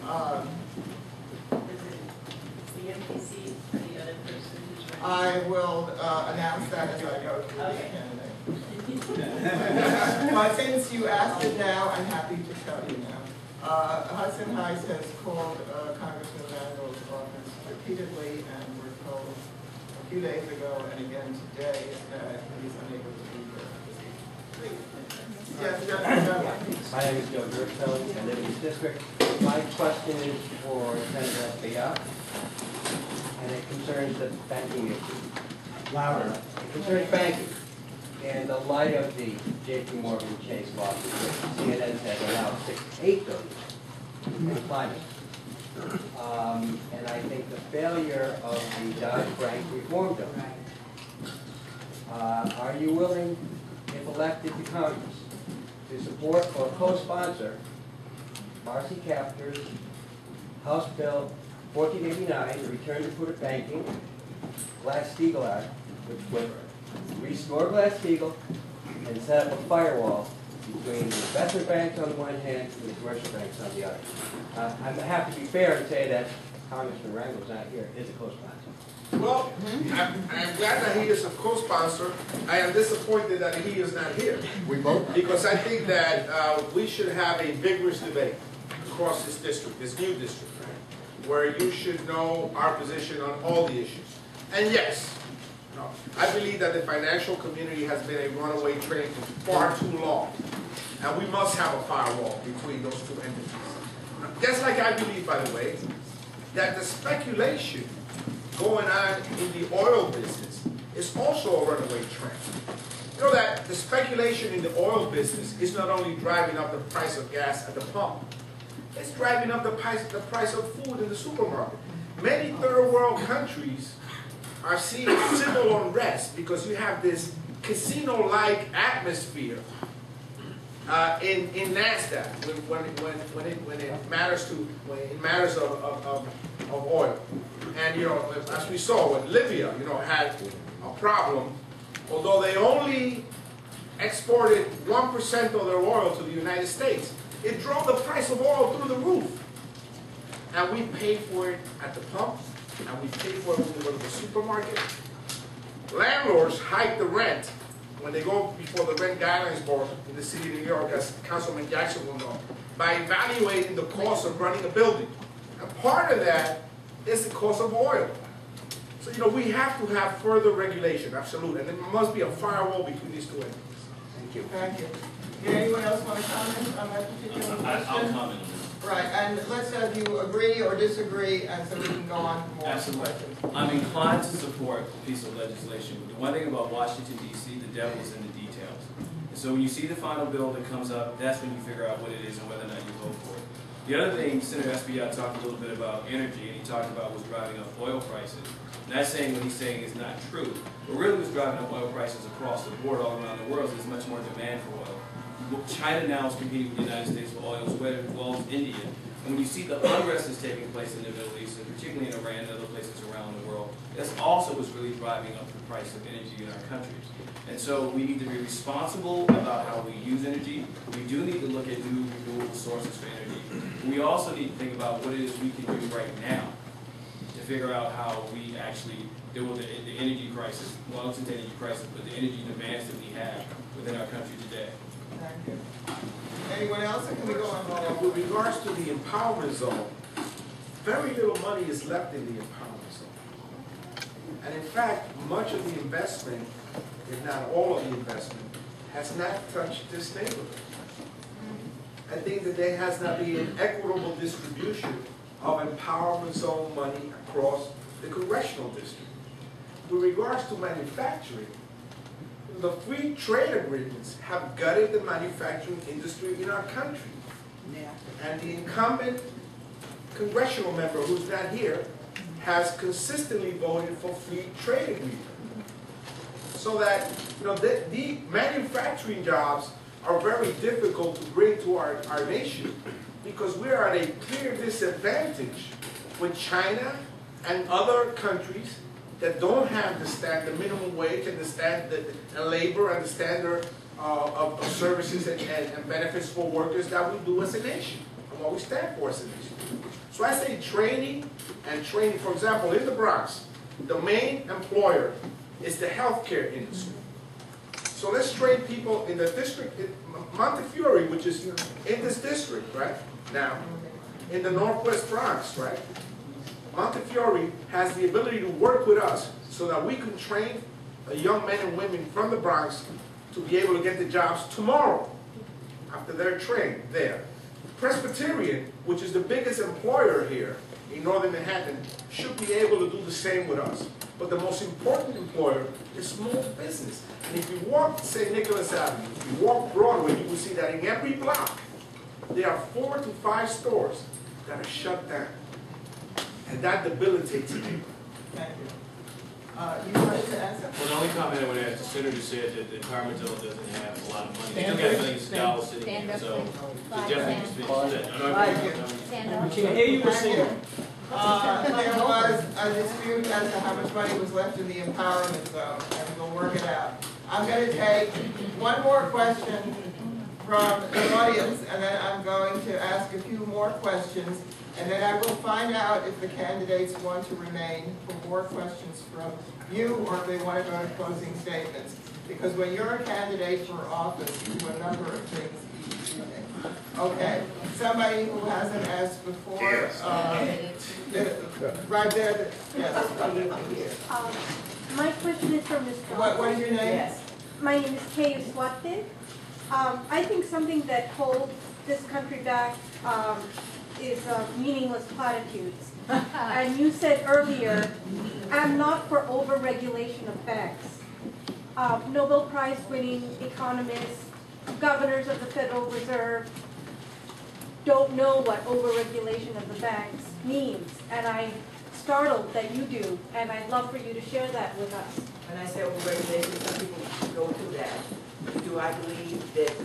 The MPC for the other person who's running? I will announce that as I go through Okay. the candidate. But since you asked it now, I'm happy to tell you now. Hudson Heights has called Congressman Randall's office repeatedly, and we're told a few days ago and again today that he's unable to be here this evening. Yes, Justice. My name is Joe Gerstone. I live in this district. My question is for Senator Esbiat, and it concerns the banking issue. Louder. It concerns banking. In the light of the J.P. Morgan Chase lawsuit, CNN said allowed $8 billion in climate. And I think the failure of the Dodd-Frank reform bill. Are you willing, if elected to Congress, to support or co-sponsor Marcy Kaptur's House Bill 1489, the Return to Prudent Banking, Glass-Steagall Act, which would restore Glass-Steagall and set up a firewall between the investment banks on the one hand and the commercial banks on the other. I'm happy to be fair and say that Congressman Randall's not here, is a co-sponsor. Well, I'm glad that he is a co-sponsor. I am disappointed that he is not here. We both. Because I think that we should have a vigorous debate across this district, this new district, where you should know our position on all the issues. And yes, I believe that the financial community has been a runaway train for far too long. And we must have a firewall between those two entities. Just like I believe, by the way, that the speculation going on in the oil business is also a runaway trend. You know that the speculation in the oil business is not only driving up the price of gas at the pump, it's driving up the price of food in the supermarket. Many third world countries are seeing civil unrest because you have this casino-like atmosphere in NASDAQ when it matters of oil. And as we saw when Libya, had a problem, although they only exported 1% of their oil to the United States, it drove the price of oil through the roof. And we paid for it at the pump, and we paid for it when we go to the supermarket. Landlords hike the rent when they go before the Rent Guidelines Board in the city of New York, as Councilman Jackson will know, by evaluating the cost of running a building. And part of that is the cost of oil. So, we have to have further regulation, absolutely. And there must be a firewall between these two entities. Thank you. Thank you. Did anyone else want to comment on that particular question? I'll comment on this. Right, and let's have you agree or disagree, and so we can go on to more questions. I'm inclined to support the piece of legislation. But the one thing about Washington, D.C., the devil is in the details. And so when you see the final bill that comes up, that's when you figure out what it is and whether or not you vote for it. The other thing, Senator Esbiat talked a little bit about energy, and he talked about what's driving up oil prices. Not saying what he's saying is not true, but really what's driving up oil prices across the board all around the world is there's much more demand for oil. China now is competing with the United States for oil, as well as India. And when you see the unrest that's taking place in the Middle East, and particularly in Iran and other places around the world, that's also what's really driving up the price of energy in our countries. And so we need to be responsible about how we use energy. We do need to look at new renewable sources for energy. We also need to think about what it is we can do right now to figure out how we actually deal with the energy crisis, well, not the energy crisis, but the energy demands that we have within our country today. Thank you. Anyone else, or can we go on? With regards to the empowerment zone, very little money is left in the empowerment zone. And in fact, much of the investment, if not all of the investment, has not touched this neighborhood. I think that there has not been an equitable distribution of empowerment zone money across the congressional district. With regards to manufacturing, the free trade agreements have gutted the manufacturing industry in our country. Yeah. And the incumbent congressional member who's not here has consistently voted for free trade agreements. So that, the manufacturing jobs are very difficult to bring to our nation because we are at a clear disadvantage with China and other countries that don't have the minimum wage and the labor and the standard of services and benefits for workers that we do as a nation. what we stand for as a nation. So I say training and training. For example, in the Bronx, the main employer is the healthcare industry. So let's train people in the district, in Montefiore, which is in this district, right? Now, in the Northwest Bronx, right? Montefiore has the ability to work with us so that we can train young men and women from the Bronx to be able to get the jobs tomorrow after they're trained there. Presbyterian, which is the biggest employer here in Northern Manhattan, should be able to do the same with us. But the most important employer is small business. And if you walk St. Nicholas Avenue, if you walk Broadway, you will see that in every block, there are 4 to 5 stores that are shut down. And that debilitates me. Thank you. You wanted to answer? Well, the only comment I would add, the senator said that Carmel doesn't have a lot of money. They still got millions of dollars sitting here, so definitely just finish that. No, I agree. We can't hear you singing. There was a dispute as to how much money was left in the empowerment zone, and we'll work it out. I'm going to take one more question from the audience, and then I'm going to ask a few more questions, and then I will find out if the candidates want to remain for more questions from you, or if they want to go to closing statements. Because when you're a candidate for office, you do a number of things each evening. Okay, somebody who hasn't asked before, right there, yes. My question is for Ms. Johnson. What is your name? Yes. My name is Kay Swatid. I think something that holds this country back is meaningless platitudes. And you said earlier, I'm not for over-regulation of banks. Nobel Prize-winning economists, governors of the Federal Reserve don't know what over-regulation of the banks means. And I'm startled that you do, and I'd love for you to share that with us. When I say overregulation, some people go through that. Do I believe that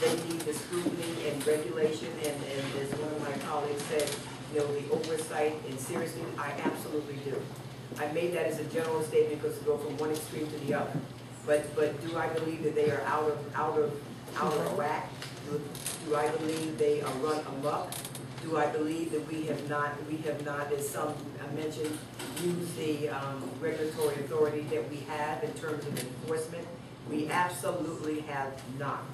they need the scrutiny and regulation, and as one of my colleagues said, you know, the oversight and seriously, I absolutely do. I made that as a general statement because to go from one extreme to the other. But do I believe that they are out of whack? Do I believe they are run amok? Do I believe that we have not, as some mentioned, used the regulatory authority that we have in terms of enforcement? We absolutely have not.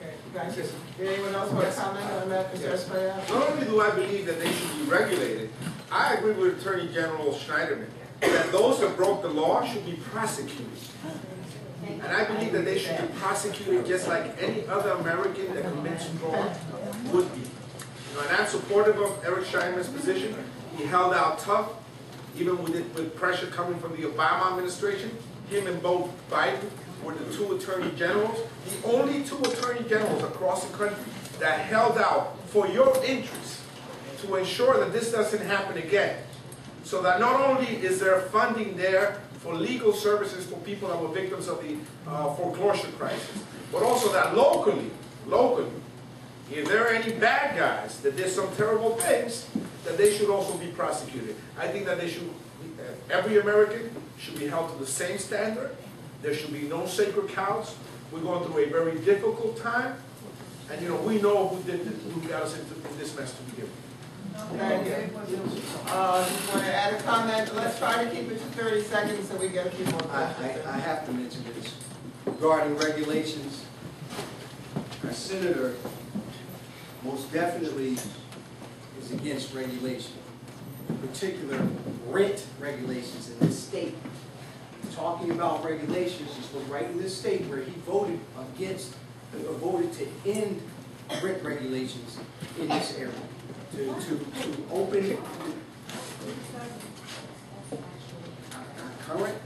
Okay, thank you. Did anyone else want to comment on that, Mr. Esparza? Not only do I believe that they should be regulated, I agree with Attorney General Schneiderman that those that broke the law should be prosecuted. And I believe that they should be prosecuted just like any other American that commits fraud would be. You know, and I'm supportive of Eric Scheinman's position. He held out tough, even with pressure coming from the Obama administration. Him and both Biden were the 2 attorney generals, the only 2 attorney generals across the country that held out for your interests to ensure that this doesn't happen again. So that not only is there funding there for legal services for people that were victims of the foreclosure crisis, but also that locally, if there are any bad guys that did some terrible things, that they should also be prosecuted. I think that they should, every American should be held to the same standard. There should be no sacred cows. We're going through a very difficult time, and you know we know who got us into this mess to begin with. Thank you. Want to add a comment? Let's try to keep it to 30 seconds so we get a few more questions. I have to mention this. Regarding regulations, our senator most definitely is against regulation, in particular rent regulations in this state. Talking about regulations is right in this state where he voted against, or voted to end rent regulations in this area. To open our current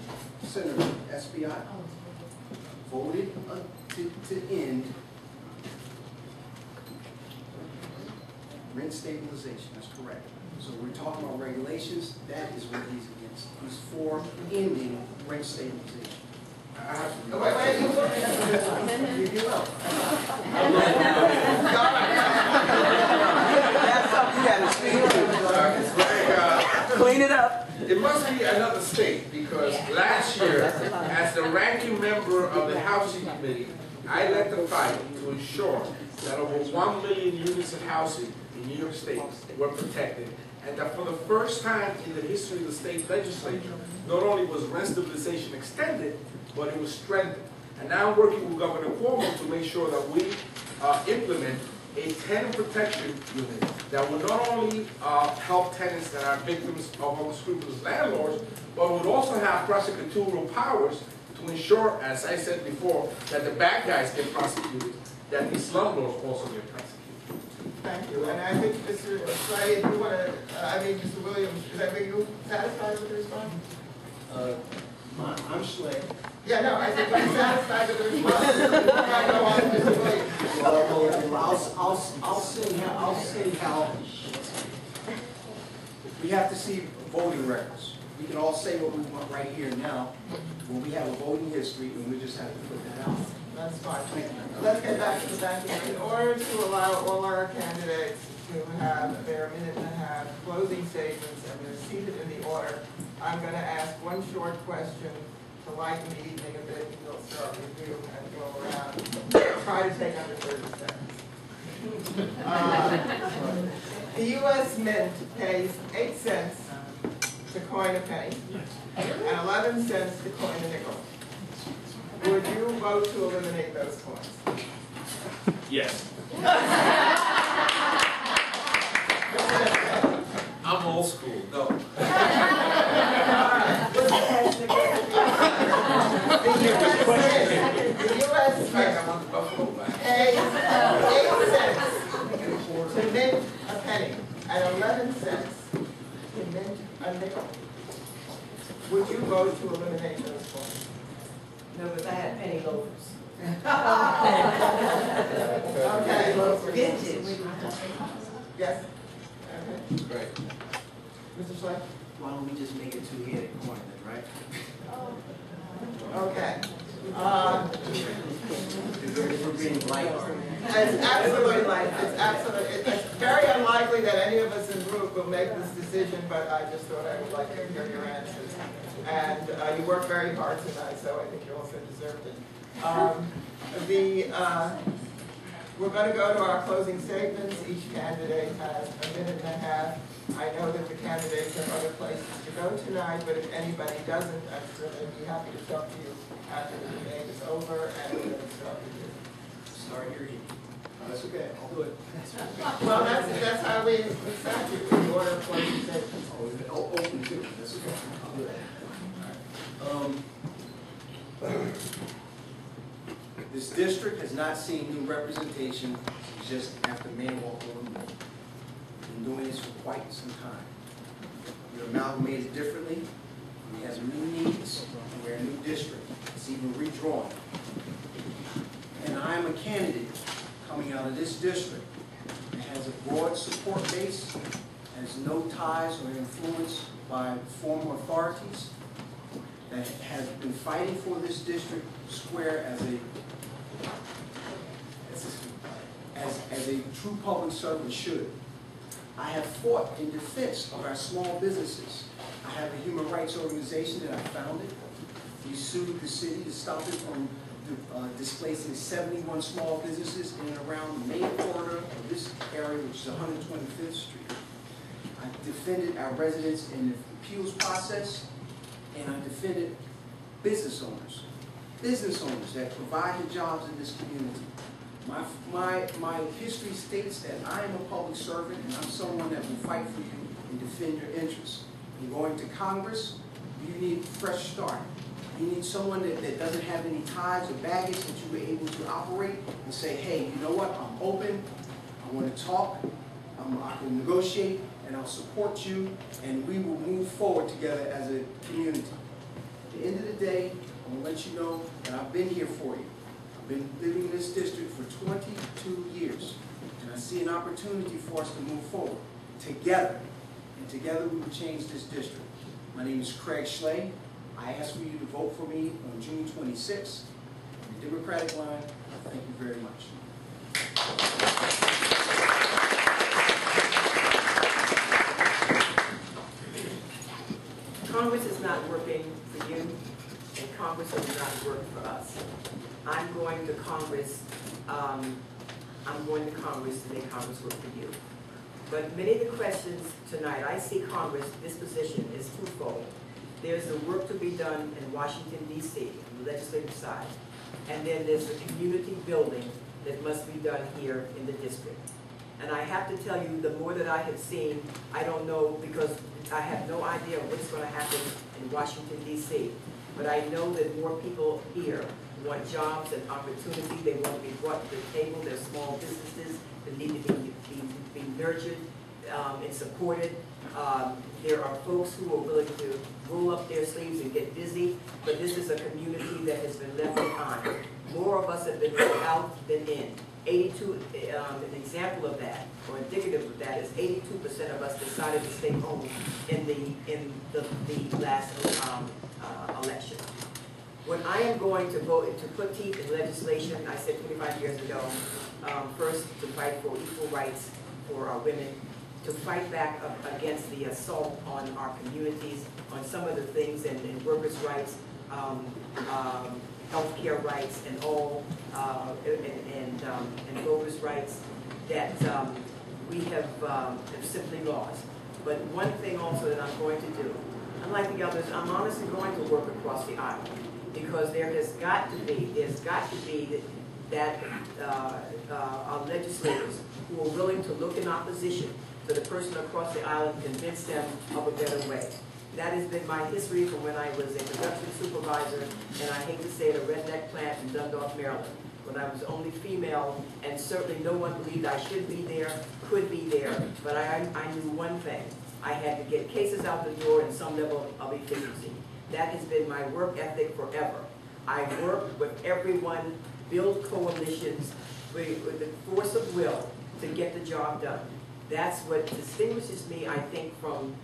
senator, SBI, voted to end rent stabilization. That's correct. So we're talking about regulations. That is what he's against. He's for ending rent stabilization. Wait, you will. Clean it up. It must be another state because last year, as the ranking member of the Housing Committee, I led the fight to ensure that over 1 million units of housing in New York State were protected, and that for the first time in the history of the state legislature, not only was rent stabilization extended, but it was strengthened. And now I'm working with Governor Cuomo to make sure that we implement a tenant protection unit that will not only help tenants that are victims of unscrupulous landlords, but would also have prosecutorial powers to ensure, as I said before, that the bad guys get prosecuted, that these slumlords also get prosecuted. Thank you, and I think, Mr. Slay, if you want to, Mr. Williams, are you satisfied with the response? I'm Schley. Yeah, no, I said, are you satisfied with the response? I go on, Mr. Williams. Well, I'll say how we have to see voting records. We can all say what we want right here now, but we have a voting history, and we just have to put that out. That's fine. Let's get back to the banking. In order to allow all our candidates to have their minute and a half closing statements and they're seated in the order, I'm going to ask one short question to lighten the evening a bit. We'll start with you and go around. Try to take under 30 seconds. The U.S. Mint pays 8 cents to coin a penny and 11 cents to coin a nickel. Would you vote to eliminate those coins? Yes. I'm old school, no. The U.S. pays 8 cents to mint a penny and 11 cents to mint a nickel. Would you vote to eliminate those coins? No, because I had penny loafers. Okay. Vintage. Yes? Okay. Great. Mr. Slay? Why don't we just make it two-headed coin then, right? Okay. We're being lighthearted. It's very unlikely that any of us in the group will make this decision, but I just thought I would like to hear your answers. And you worked very hard tonight, so I think you also deserved it. We're going to go to our closing statements. Each candidate has a minute and a half. I know that the candidates have other places to go tonight, but if anybody doesn't, I'm sure they'd be happy to talk to you after the debate is over, and we're going to start with you. Sorry, you're eating. That's okay, I'll do it. Well, that's how we sat you, in order of closing statements. Oh, open too, that's okay, I'll do it. This district has not seen new representation just after Mayor Walker removed. We've been doing this for quite some time. We're amalgamated differently, we have new needs, and we're a new district. It's even redrawn. And I am a candidate coming out of this district that has a broad support base, has no ties or influence by former authorities, that has been fighting for this district square as a true public servant should. I have fought in defense of our small businesses. I have a human rights organization that I founded. We sued the city to stop it from displacing 71 small businesses in and around the main corridor of this area, which is 125th Street. I defended our residents in the appeals process, and I defended business owners that provide the jobs in this community. My history states that I am a public servant, and I'm someone that will fight for you and defend your interests. In going to Congress, you need a fresh start. You need someone that doesn't have any ties or baggage, that you were able to operate and say, hey, you know what, I'm open, I want to talk, I can negotiate, and I'll support you, and we will move forward together as a community. At the end of the day, I want to let you know that I've been here for you. I've been living in this district for 22 years, and I see an opportunity for us to move forward together, and together we will change this district. My name is Craig Schley. I ask for you to vote for me on June 26th on the Democratic line. Thank you very much. Congress is not working for you, and Congress does not work for us. I'm going to Congress I'm going to Congress to make Congress work for you. But many of the questions tonight, I see Congress, this position is twofold. There's the work to be done in Washington, D.C., on the legislative side, and then there's the community building that must be done here in the district. And I have to tell you, the more that I have seen, I don't know, because I have no idea what's going to happen in Washington, D.C., but I know that more people here want jobs and opportunity. They want to be brought to the table. There's small businesses that need to be nurtured and supported. There are folks who are willing to roll up their sleeves and get busy, but this is a community that has been left behind. More of us have been left out than in. 82, an example of that, or indicative of that, is 82% of us decided to stay home in the last election. When I am going to vote to put teeth in legislation, I said 25 years ago, first to fight for equal rights for our women, to fight back against the assault on our communities, on some of the things in workers' rights, healthcare rights, and all, and voters' rights that we have simply lost. But one thing also that I'm going to do, unlike the others, I'm honestly going to work across the aisle, because there's got to be that our legislators who are willing to look in opposition to the person across the aisle and convince them of a better way. That has been my history from when I was a production supervisor, and I hate to say it, a redneck plant in Dundalk, Maryland, when I was only female, and certainly no one believed I should be there, could be there, but I knew one thing. I had to get cases out the door and some level of efficiency. That has been my work ethic forever. I work with everyone, build coalitions with the force of will to get the job done. That's what distinguishes me, I think, from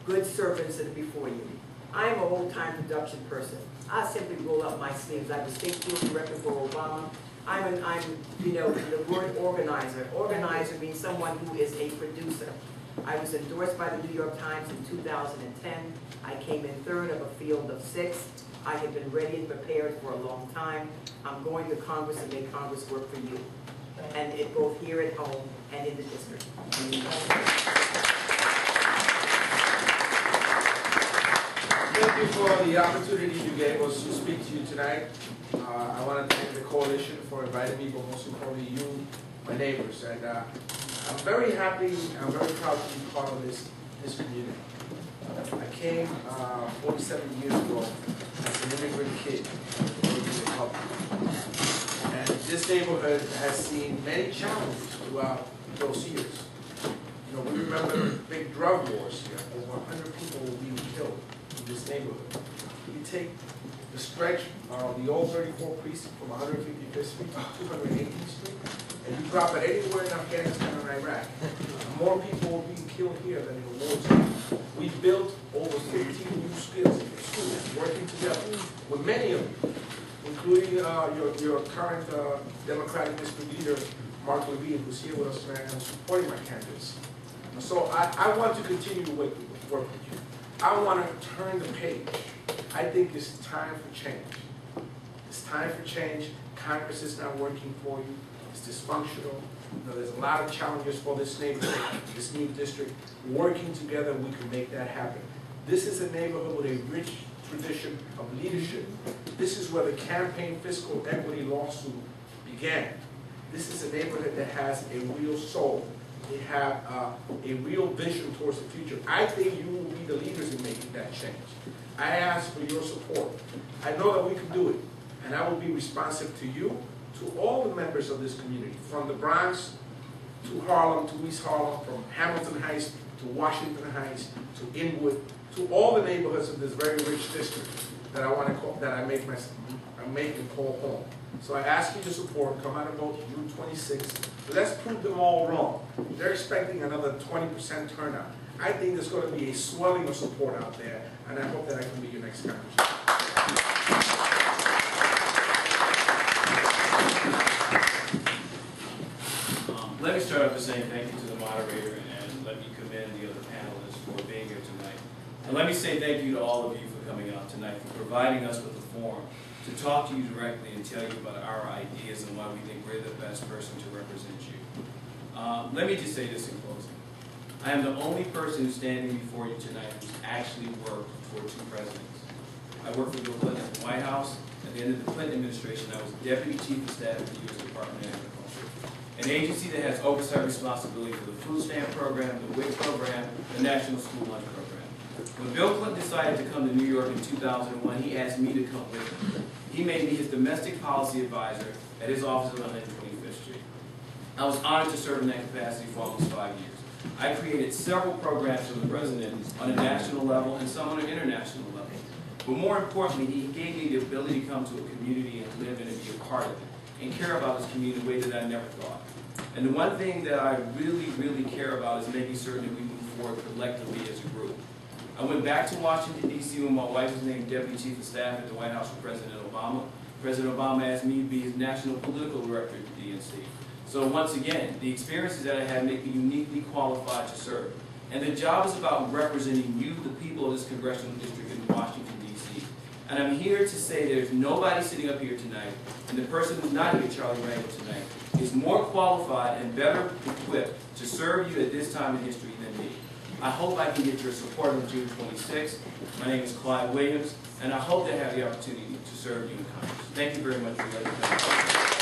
good servants that are before you. I'm an old-time production person. I simply roll up my sleeves. I was state field director for Obama. I'm the word organizer. Organizer means someone who is a producer. I was endorsed by the New York Times in 2010. I came in third of a field of 6. I have been ready and prepared for a long time. I'm going to Congress to make Congress work for you, and it both here at home and in the district. Thank you for the opportunity you gave us to speak to you tonight. I want to thank the coalition for inviting me, but most importantly you, my neighbors. And I'm very happy, I'm very proud to be part of this community. I came 47 years ago as an immigrant kid in the public. And this neighborhood has seen many challenges throughout those years. You know, we remember the big drug wars here. Over 100 people were being killed in this neighborhood. You take the stretch of the old 34 precinct from 155th Street to 218th Street, and you drop it anywhere in Afghanistan or Iraq, more people were being killed here than in the war zone. We built over 15 new schools, working together with many of you, including your current Democratic District Leader, Mark Levine, who's here with us tonight and supporting my candidates. So I want to continue to work with you. I want to turn the page. I think it's time for change. It's time for change. Congress is not working for you. It's dysfunctional. You know, there's a lot of challenges for this neighborhood, this new district. Working together, we can make that happen. This is a neighborhood with a rich tradition of leadership. This is where the campaign fiscal equity lawsuit began. This is a neighborhood that has a real soul. They have a real vision towards the future. I think you will be the leaders in making that change. I ask for your support. I know that we can do it, and I will be responsive to you, to all the members of this community, from the Bronx to Harlem, to East Harlem, from Hamilton Heights to Washington Heights to Inwood, to all the neighborhoods of this very rich district that I want to call, that I make and call home. So I ask you to support. Come out and vote June 26th. Let's prove them all wrong. They're expecting another 20% turnout. I think there's going to be a swelling of support out there, and I hope that I can be your next congressman. Let me start off by saying thank you to the moderator, and let me commend the other panelists for being here tonight. And let me say thank you to all of you for coming out tonight, for providing us with a forum to talk to you directly and tell you about our ideas and why we think we're the best person to represent you. Let me just say this in closing. I am the only person who's standing before you tonight who's actually worked for 2 presidents. I worked for Bill Clinton at the White House. At the end of the Clinton administration, I was Deputy Chief of Staff of the U.S. Department of Agriculture, an agency that has oversight responsibility for the food stamp program, the WIC program, the National School Lunch Program. When Bill Clinton decided to come to New York in 2001, he asked me to come with him. He made me his domestic policy advisor at his office on 125th Street. I was honored to serve in that capacity for almost 5 years. I created several programs for the president on a national level and some on an international level. But more importantly, he gave me the ability to come to a community and live in and be a part of it, and care about his community in a way that I never thought. And the one thing that I really, really care about is making certain that we move forward collectively as a group. I went back to Washington, D.C. when my wife was named Deputy Chief of Staff at the White House for President Obama. President Obama asked me to be his National Political Director at the DNC. So once again, the experiences that I had make me uniquely qualified to serve. And the job is about representing you, the people of this congressional district in Washington, D.C. And I'm here to say there's nobody sitting up here tonight, and the person who's not here, Charlie Rangel, tonight, is more qualified and better equipped to serve you at this time in history than me. I hope I can get your support on June 26th. My name is Clyde Williams, and I hope to have the opportunity to serve you in Congress. Thank you very much for letting me know.